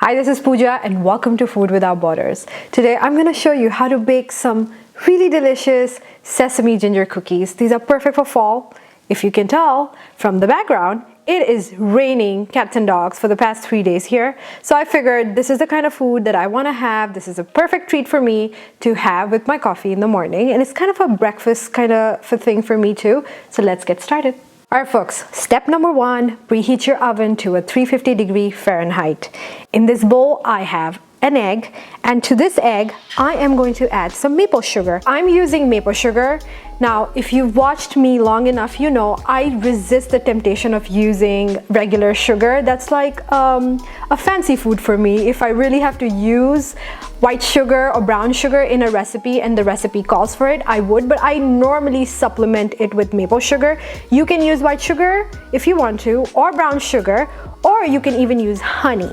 Hi, this is Pooja and welcome to Food Without Borders. Today I'm going to show you how to bake some really delicious sesame ginger cookies. These are perfect for fall. If you can tell from the background, it is raining cats and dogs for the past 3 days here. So I figured this is the kind of food that I want to have. This is a perfect treat for me to have with my coffee in the morning. And it's kind of a breakfast kind of a thing for me too. So let's get started. Alright folks, step number 1, preheat your oven to a 350 Fahrenheit. In this bowl I have an egg, and to this egg I am going to add some maple sugar. I'm using maple sugar. Now if you've watched me long enough, you know I resist the temptation of using regular sugar. That's like a fancy food for me. If I really have to use white sugar or brown sugar in a recipe and the recipe calls for it, I would, but I normally supplement it with maple sugar. You can use white sugar if you want to, or brown sugar, or you can even use honey.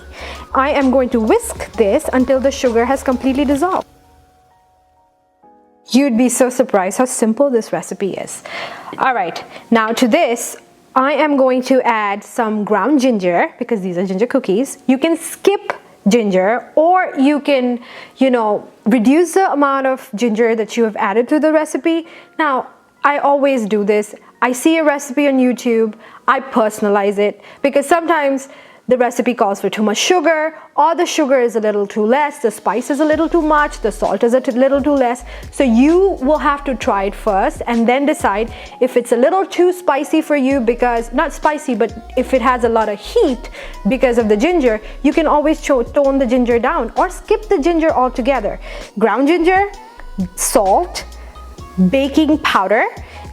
I am going to whisk this until the sugar has completely dissolved. You'd be so surprised how simple this recipe is. All right, now to this, I am going to add some ground ginger because these are ginger cookies. You can skip ginger, or you can, reduce the amount of ginger that you have added to the recipe. Now, I always do this. I see a recipe on YouTube, I personalize it because sometimes the recipe calls for too much sugar, or the sugar is a little too less, the spice is a little too much, the salt is a little too less. So you will have to try it first and then decide if it's a little too spicy for you, because not spicy, but if it has a lot of heat because of the ginger, you can always tone the ginger down or skip the ginger altogether. Ground ginger, salt, baking powder,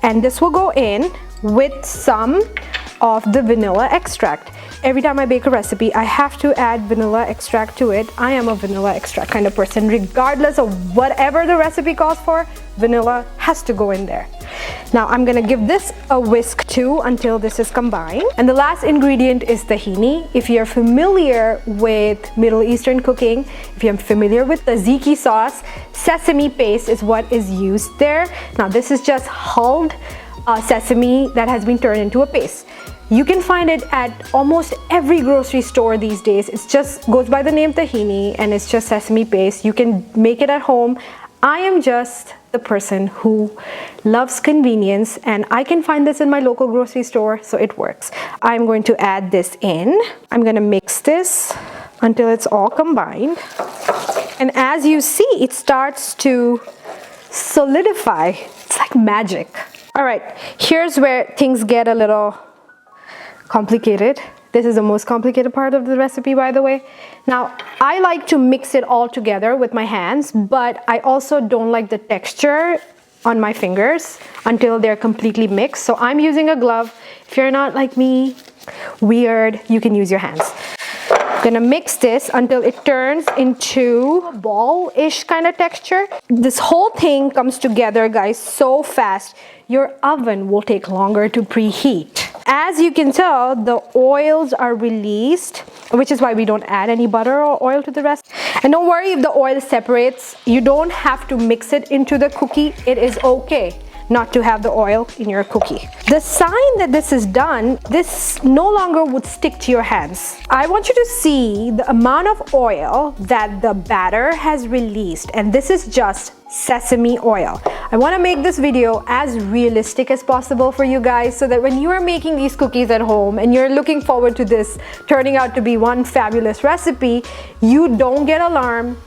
and this will go in with some of the vanilla extract. Every time I bake a recipe, I have to add vanilla extract to it. I am a vanilla extract kind of person. Regardless of whatever the recipe calls for, vanilla has to go in there. Now I'm gonna give this a whisk too until this is combined. And the last ingredient is tahini. If you're familiar with Middle Eastern cooking, if you're familiar with the tzatziki sauce, sesame paste is what is used there. Now this is just hulled sesame that has been turned into a paste. You can find it at almost every grocery store these days. It just goes by the name tahini and it's just sesame paste. You can make it at home. I am just the person who loves convenience, and I can find this in my local grocery store, so it works. I'm going to add this in. I'm going to mix this until it's all combined. And as you see, it starts to solidify. It's like magic. All right, here's where things get a little complicated. This is the most complicated part of the recipe, by the way. Now, I like to mix it all together with my hands, but I also don't like the texture on my fingers until they're completely mixed. So I'm using a glove. If you're not like me, weird, you can use your hands. I'm gonna mix this until it turns into a ball-ish kind of texture. This whole thing comes together, guys, so fast. Your oven will take longer to preheat. As you can tell, the oils are released, which is why we don't add any butter or oil to the rest. And don't worry if the oil separates. You don't have to mix it into the cookie. It is okay not to have the oil in your cookie. The sign that this is done, this no longer would stick to your hands. I want you to see the amount of oil that the batter has released, and this is just sesame oil. I want to make this video as realistic as possible for you guys so that when you are making these cookies at home and you're looking forward to this turning out to be one fabulous recipe, you don't get alarmed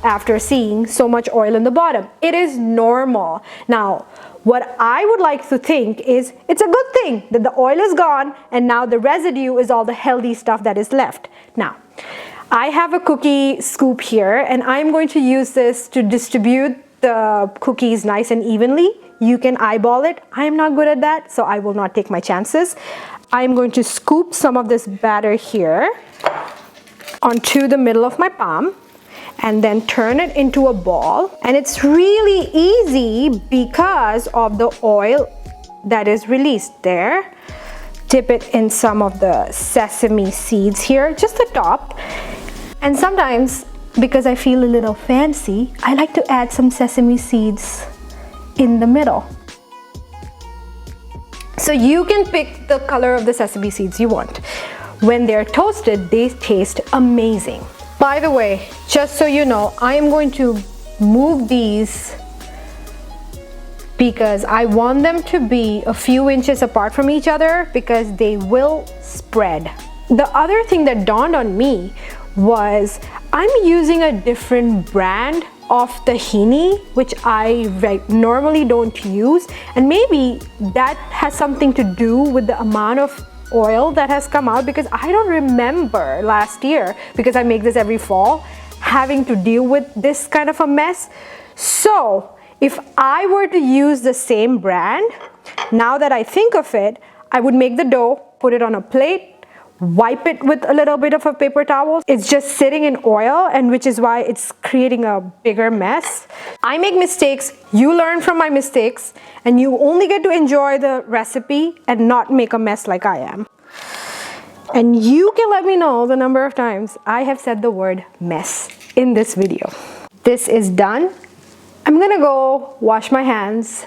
after seeing so much oil in the bottom. It is normal. Now, what I would like to think is it's a good thing that the oil is gone and now the residue is all the healthy stuff that is left. Now, I have a cookie scoop here and I'm going to use this to distribute the cookies nice and evenly. You can eyeball it. I am not good at that, so I will not take my chances. I'm going to scoop some of this batter here onto the middle of my palm and then turn it into a ball. And it's really easy because of the oil that is released there. Dip it in some of the sesame seeds here, just the top. And sometimes, because I feel a little fancy, I like to add some sesame seeds in the middle. So you can pick the color of the sesame seeds you want. When they're toasted, they taste amazing. By the way, just so you know, I am going to move these because I want them to be a few inches apart from each other because they will spread. The other thing that dawned on me was I'm using a different brand of tahini, which I normally don't use, and maybe that has something to do with the amount of oil that has come out, because I don't remember last year, because I make this every fall, having to deal with this kind of a mess. So if I were to use the same brand, now that I think of it, I would make the dough, put it on a plate, wipe it with a little bit of a paper towel. It's just sitting in oil, and which is why it's creating a bigger mess. I make mistakes, you learn from my mistakes, and you only get to enjoy the recipe and not make a mess like I am. And you can let me know the number of times I have said the word mess in this video. This is done. I'm gonna go wash my hands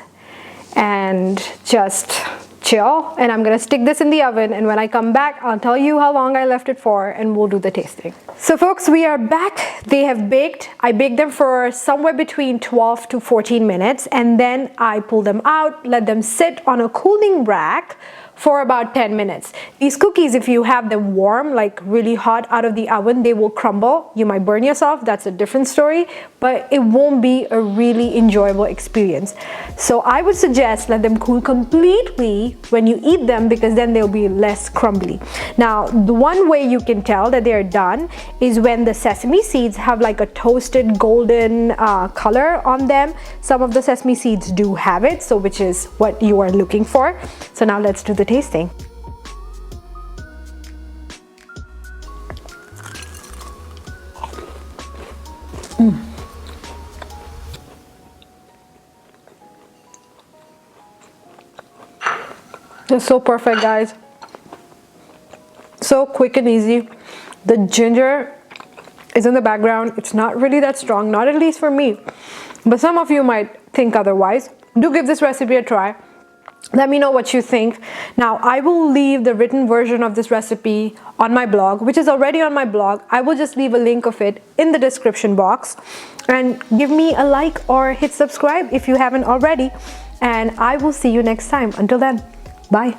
and just chill, and I'm gonna stick this in the oven, and when I come back I'll tell you how long I left it for and we'll do the tasting. So folks, we are back. They have baked. I baked them for somewhere between 12 to 14 minutes, and then I pulled them out, let them sit on a cooling rack for about 10 minutes. These cookies, if you have them warm, like really hot out of the oven, they will crumble. You might burn yourself, that's a different story, but it won't be a really enjoyable experience. So I would suggest let them cool completely when you eat them, because then they'll be less crumbly. Now, the one way you can tell that they're done is when the sesame seeds have like a toasted golden color on them. Some of the sesame seeds do have it, so which is what you are looking for. So now let's do the tasting. They're so perfect, guys. So quick and easy. The ginger is in the background. It's not really that strong, not at least for me, but some of you might think otherwise. Do give this recipe a try. Let me know what you think. Now, I will leave the written version of this recipe on my blog, which is already on my blog. I will just leave a link of it in the description box, and give me a like or hit subscribe if you haven't already, and I will see you next time. Until then, bye.